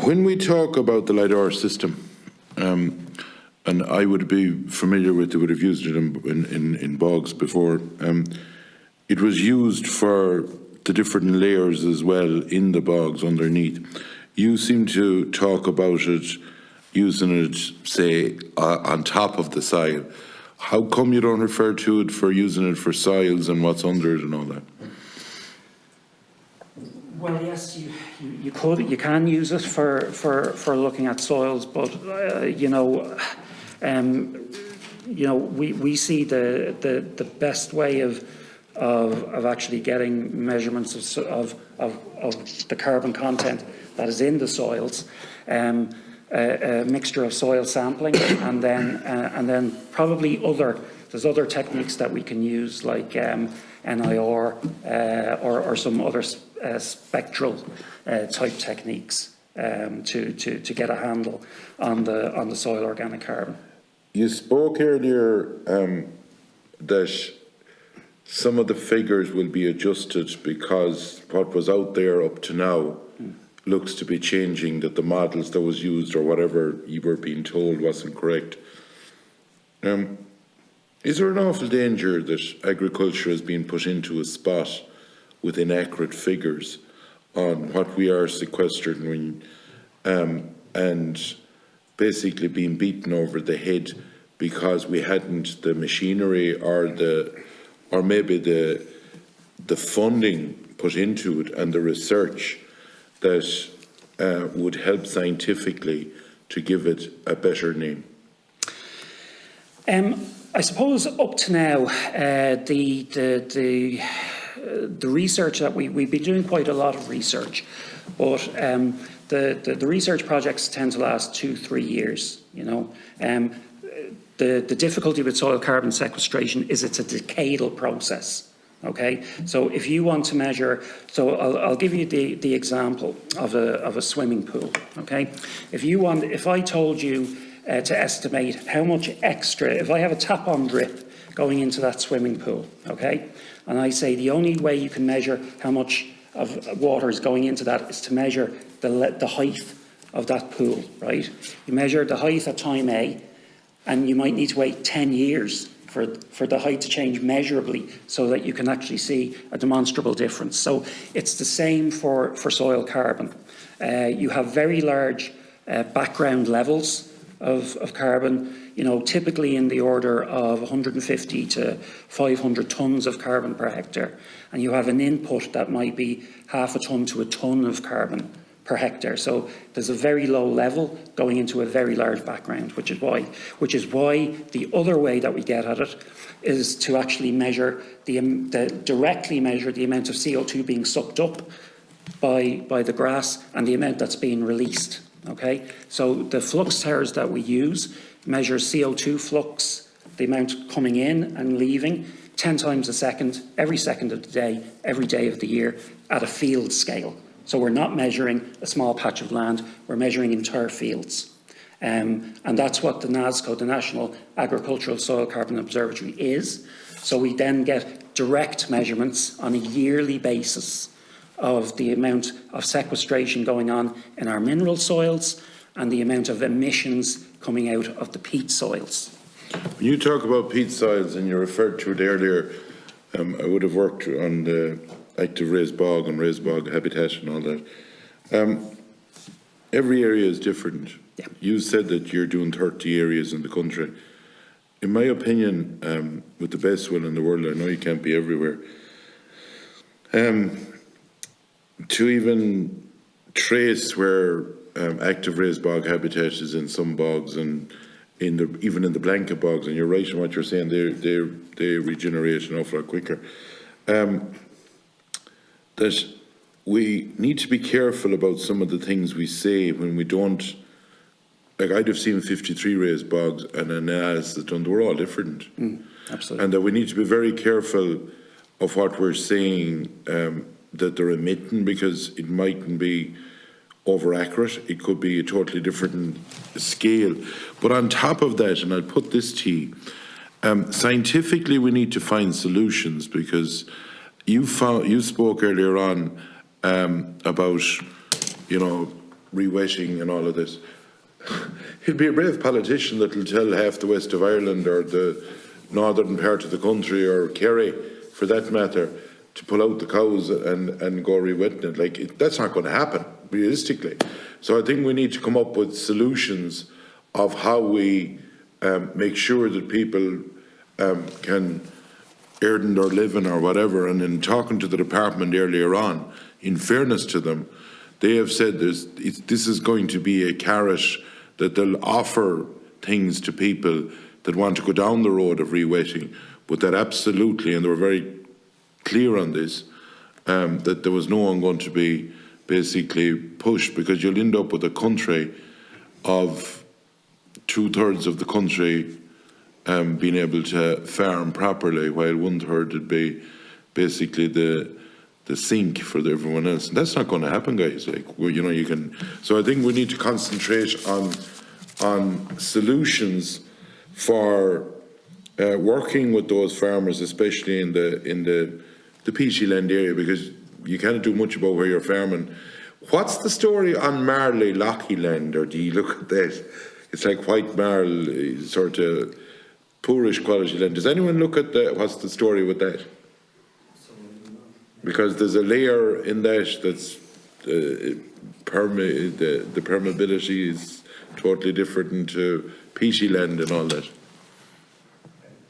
When we talk about the LiDAR system, and I would be familiar with it, would have used it in bogs before, it was used for the different layers as well in the bogs underneath. You seem to talk about it, using it, say, on top of the soil. How come you don't refer to it for using it for soils and what's under it and all that? Well, yes, you could, you can use it for looking at soils, but we see the best way of actually getting measurements of the carbon content that is in the soils, a mixture of soil sampling, and then probably there's other techniques that we can use, like NIR or some other spectral type techniques to get a handle on the soil organic carbon. You spoke earlier that some of the figures will be adjusted because what was out there up to now looks to be changing, that the models that was used or whatever you were being told wasn't correct. Is there an awful danger that agriculture has been put into a spot with inaccurate figures on what we are sequestering and basically being beaten over the head because we hadn't the machinery or maybe the funding put into it and the research that would help scientifically to give it a better name? I suppose up to now, the research that we've been doing quite a lot of research, but the research projects tend to last 2-3 years. The difficulty with soil carbon sequestration is it's a decadal process. Okay, so if you want to measure, so I'll give you the example of a swimming pool. Okay, if I told you to estimate how much extra, if I have a tap-on drip going into that swimming pool, okay, and I say the only way you can measure how much of water is going into that is to measure the height of that pool, right? You measure the height at time A, and you might need to wait 10 years for the height to change measurably so that you can actually see a demonstrable difference. So it's the same for soil carbon. You have very large background levels of carbon, typically in the order of 150 to 500 tonnes of carbon per hectare. And you have an input that might be half a tonne to a tonne of carbon per hectare. So there's a very low level going into a very large background, which is why the other way that we get at it is to actually measure directly measure the amount of CO2 being sucked up by the grass and the amount that's being released. Okay, so the flux towers that we use measure CO2 flux, the amount coming in and leaving 10 times a second, every second of the day, every day of the year at a field scale. So we're not measuring a small patch of land, we're measuring entire fields. And that's what the NASCO, the National Agricultural Soil Carbon Observatory, is. So we then get direct measurements on a yearly basis of the amount of sequestration going on in our mineral soils and the amount of emissions coming out of the peat soils. When you talk about peat soils, and you referred to it earlier, I would have worked on the active raised bog and raised bog habitat and all that. Every area is different. Yeah. You said that you're doing 30 areas in the country. In my opinion, with the best will in the world, I know you can't be everywhere, to even trace where active raised bog habitat is in some bogs and even in the blanket bogs, and you're right in what you're saying, they regenerate an awful lot quicker. That we need to be careful about some of the things we say when we don't. Like, I'd have seen 53 raised bogs and an analysis done, they were all different. Absolutely. And that we need to be very careful of what we're saying that they're emitting, because it mightn't be over accurate. It could be a totally different scale. But on top of that, and I'll put this to you, scientifically we need to find solutions, because you spoke earlier on about, re-wetting and all of this. He'll be a brave politician that will tell half the west of Ireland or the northern part of the country or Kerry, for that matter, to pull out the cows and go re-wetting it. Like, that's not going to happen, realistically. So I think we need to come up with solutions of how we make sure that people can earn their living or whatever. And in talking to the department earlier on, in fairness to them, they have said this is going to be a carrot that they'll offer things to people that want to go down the road of re-wetting, but that absolutely, and they were very clear on this, that there was no one going to be basically pushed, because you'll end up with a country of 2/3 of the country being able to farm properly, while 1/3 would be basically the sink for everyone else. And that's not going to happen, guys. Like, well, you know, you can. So I think we need to concentrate on solutions for working with those farmers, especially in the peachy land area, because you can't do much about where you're farming. What's the story on Marley Loughy land, or do you look at that? It's like white marl, sort of poorish quality land. Does anyone look at what's the story with that? Because there's a layer in that that's the permeability is totally different to peachy land and all that.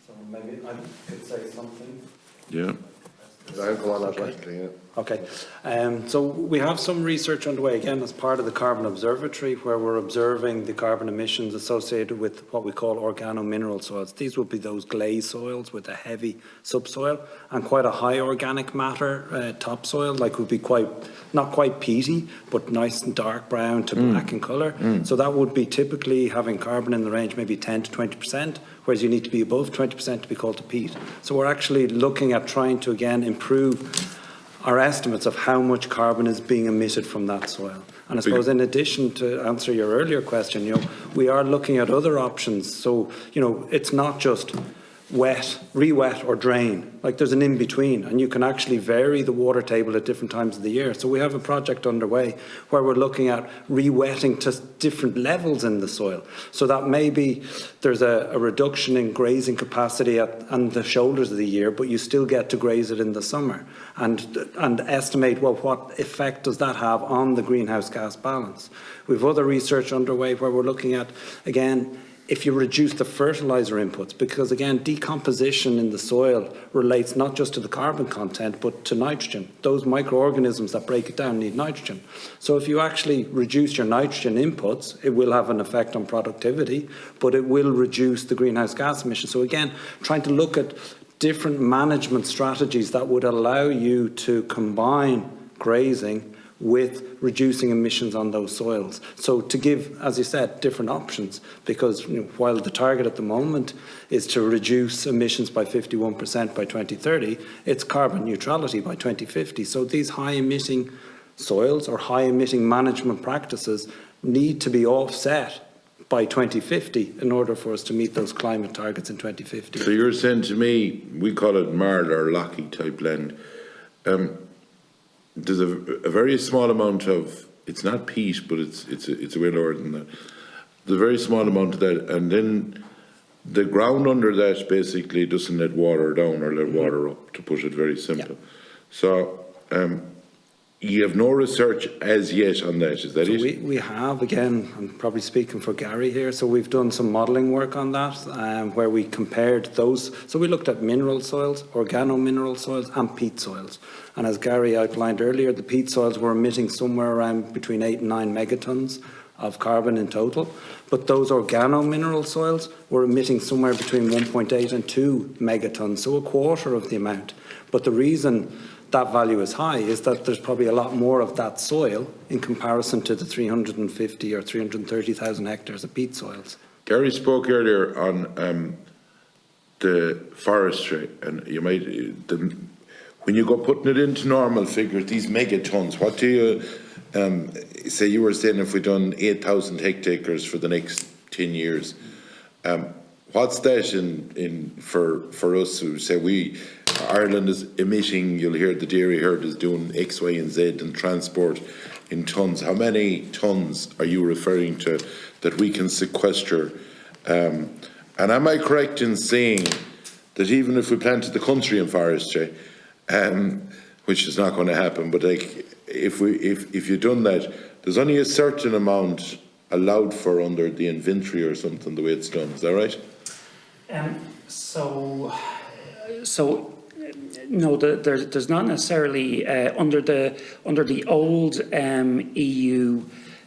So maybe I could say something. Yeah. I'll go on that quickly, yeah. Okay, so we have some research underway, again, as part of the Carbon Observatory, where we're observing the carbon emissions associated with what we call organo-mineral soils. These would be those glaze soils with a heavy subsoil and quite a high organic matter topsoil, like would be not quite peaty, but nice and dark brown to black in colour. So that would be typically having carbon in the range maybe 10 to 20%, whereas you need to be above 20% to be called a peat. So we're actually looking at trying to, again, improve our estimates of how much carbon is being emitted from that soil. And I suppose in addition, to answer your earlier question, you know, we are looking at other options. So, you know, it's not just wet, re-wet or drain. Like, there's an in-between, and you can actually vary the water table at different times of the year. So we have a project underway where we're looking at re-wetting to different levels in the soil. So that maybe there's a reduction in grazing capacity on the shoulders of the year, but you still get to graze it in the summer. And estimate, well, what effect does that have on the greenhouse gas balance? We have other research underway where we're looking at, again, if you reduce the fertiliser inputs, because again, decomposition in the soil relates not just to the carbon content, but to nitrogen. Those microorganisms that break it down need nitrogen. So if you actually reduce your nitrogen inputs, it will have an effect on productivity, but it will reduce the greenhouse gas emissions. So again, trying to look at different management strategies that would allow you to combine grazing with reducing emissions on those soils. So to give, as you said, different options, because, you know, while the target at the moment is to reduce emissions by 51% by 2030, it's carbon neutrality by 2050. So these high emitting soils or high emitting management practices need to be offset by 2050 in order for us to meet those climate targets in 2050. So you're saying to me, we call it marl or loughy type land. There's a very small amount of, it's not peat, but it's a way lower than that. There's a very small amount of that, and then the ground under that basically doesn't let water down or let water up, to put it very simple. Yeah. So you have no research as yet on that, is that it? We have, again, I'm probably speaking for Gary here, so we've done some modelling work on that, where we compared those. So we looked at mineral soils, organo-mineral soils and peat soils. And as Gary outlined earlier, the peat soils were emitting somewhere around between 8 and 9 megatons of carbon in total. But those organo-mineral soils were emitting somewhere between 1.8 and 2 megatons, so a quarter of the amount. But the reason that value is high is that there's probably a lot more of that soil in comparison to the 350 or 330,000 hectares of peat soils. Gary spoke earlier on the forestry, and you might, when you go putting it into normal figures, these megatons, what do you, say you were saying if we'd done 8,000 hectares for the next 10 years, what's that in for us who say Ireland is emitting, you'll hear the dairy herd is doing X, Y and Z and transport in tonnes. How many tonnes are you referring to that we can sequester? And am I correct in saying that even if we planted the country in forestry, which is not going to happen, but like if you've done that, there's only a certain amount allowed for under the inventory or something, the way it's done. Is that right? No, there's not necessarily under the old EU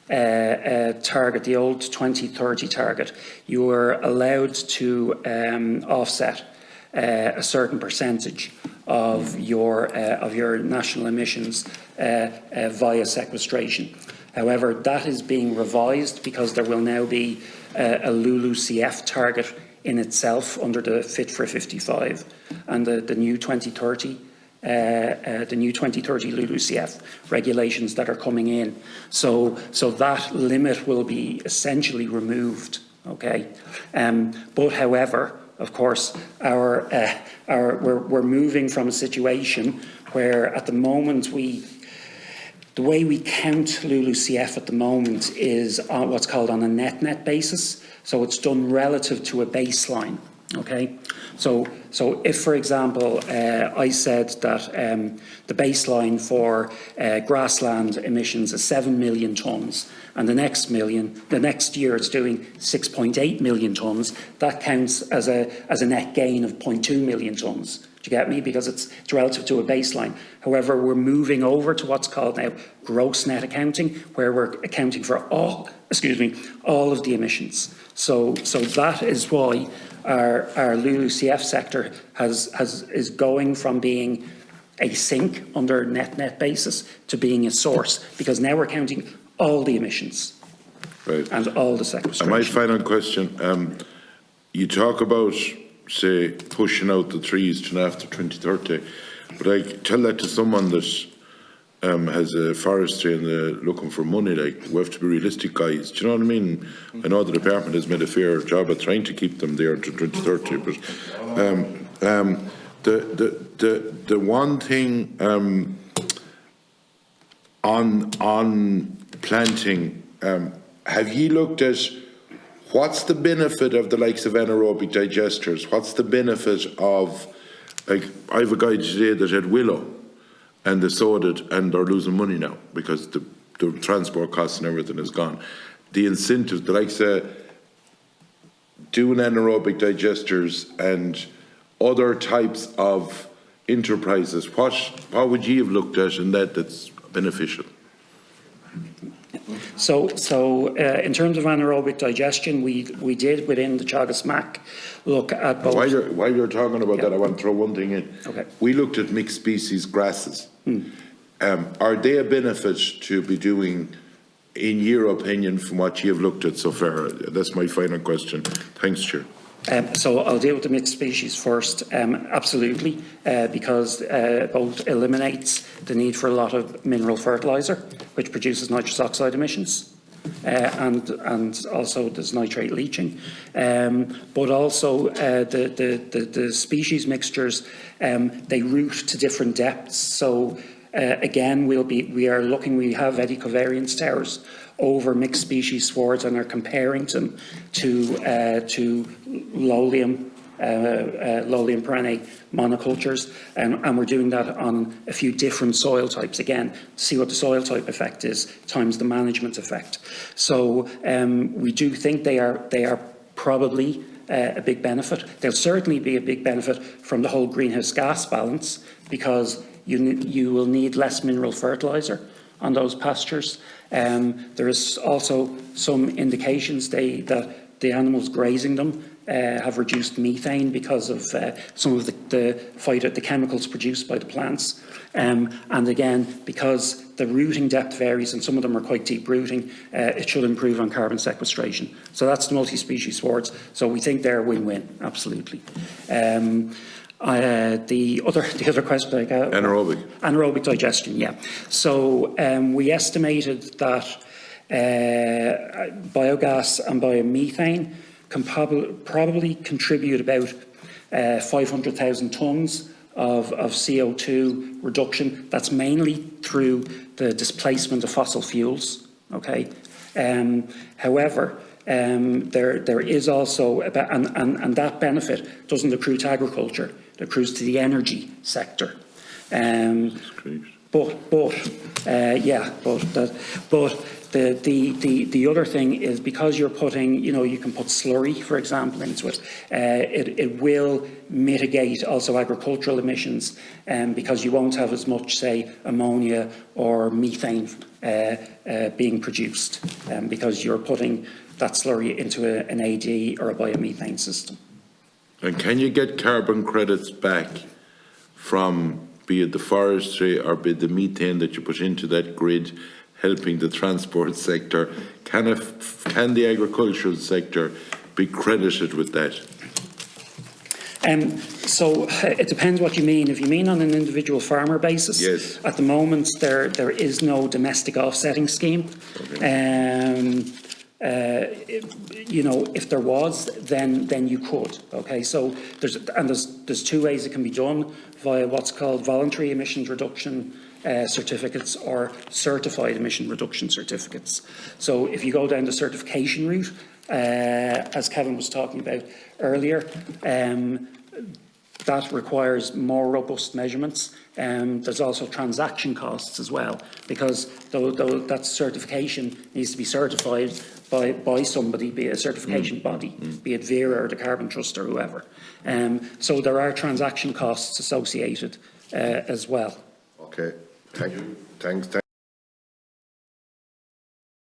target, the old 2030 target. You were allowed to offset a certain percentage of your national emissions via sequestration. However, that is being revised because there will now be a LULUCF target in itself under the Fit for 55 and the new 2030 LULUCF regulations that are coming in. So that limit will be essentially removed. Okay, but however, of course, we're moving from a situation where at the moment the way we count LULUCF at the moment is on what's called on a net basis. So it's done relative to a baseline. Okay, so if, for example, I said that the baseline for grassland emissions is 7 million tonnes, and the next year it's doing 6.8 million tonnes, that counts as a net gain of 0.2 million tonnes. Do you get me? Because it's relative to a baseline. However, we're moving over to what's called now gross net accounting, where we're accounting for all of the emissions. So that is why our LULUCF sector is going from being a sink under net basis to being a source, because now we're counting all the emissions, right, and all the sequestration. And my final question: you talk about, say, pushing out the trees to after 2030, but I tell that to someone that has a forestry and they're looking for money. Like, we have to be realistic, guys. Do you know what I mean? I know the department has made a fair job at trying to keep them there until 2030, but the one thing on planting, have you looked at what's the benefit of the likes of anaerobic digesters? What's the benefit of, like, I have a guy today that had willow, and they sowed it and they're losing money now because the transport costs and everything is gone. The incentives, the likes of doing anaerobic digesters and other types of enterprises, what would you have looked at in that's beneficial? So in terms of anaerobic digestion, we did within the Teagasc Mac look at both. While you're talking about that, I want to throw one thing in. Okay. We looked at mixed species grasses. Are they a benefit to be doing, in your opinion, from what you have looked at so far? That's my final question. Thanks, Chair. So I'll deal with the mixed species first. Absolutely, because both eliminates the need for a lot of mineral fertiliser, which produces nitrous oxide emissions, and also there's nitrate leaching. But also the species mixtures, they root to different depths. So again, we have eddy-covariance towers over mixed species swards and are comparing them to Lolium perennae monocultures, and we're doing that on a few different soil types, again, to see what the soil type effect is times the management effect. So we do think they are probably a big benefit. They'll certainly be a big benefit from the whole greenhouse gas balance, because you will need less mineral fertiliser on those pastures. There is also some indications that the animals grazing them have reduced methane because of some of the chemicals produced by the plants. And again, because the rooting depth varies and some of them are quite deep rooting, it should improve on carbon sequestration. So that's the multi-species swards. So we think they're win-win, absolutely. The other question I got, anaerobic digestion, yeah. So we estimated that biogas and biomethane can probably contribute about 500,000 tonnes of CO2 reduction. That's mainly through the displacement of fossil fuels, okay? However, there is also, and that benefit doesn't accrue to agriculture, it accrues to the energy sector. The other thing is, because you're putting, you can put slurry, for example, into it. It will mitigate also agricultural emissions, because you won't have as much, say, ammonia or methane being produced, because you're putting that slurry into an AD or a biomethane system. And can you get carbon credits back from, be it the forestry or be it the methane that you put into that grid, helping the transport sector? Can the agricultural sector be credited with that? So it depends what you mean. If you mean on an individual farmer basis, yes. At the moment there is no domestic offsetting scheme. Okay. If there was, then you could. Okay, so there's two ways it can be done: via what's called voluntary emissions reduction certificates or certified emission reduction certificates. So if you go down the certification route, as Kevin was talking about earlier, that requires more robust measurements. There's also transaction costs as well, because that certification needs to be certified by somebody, be it a certification body, be it Vera or the Carbon Trust or whoever. So there are transaction costs associated as well. Okay, thank you. Thanks.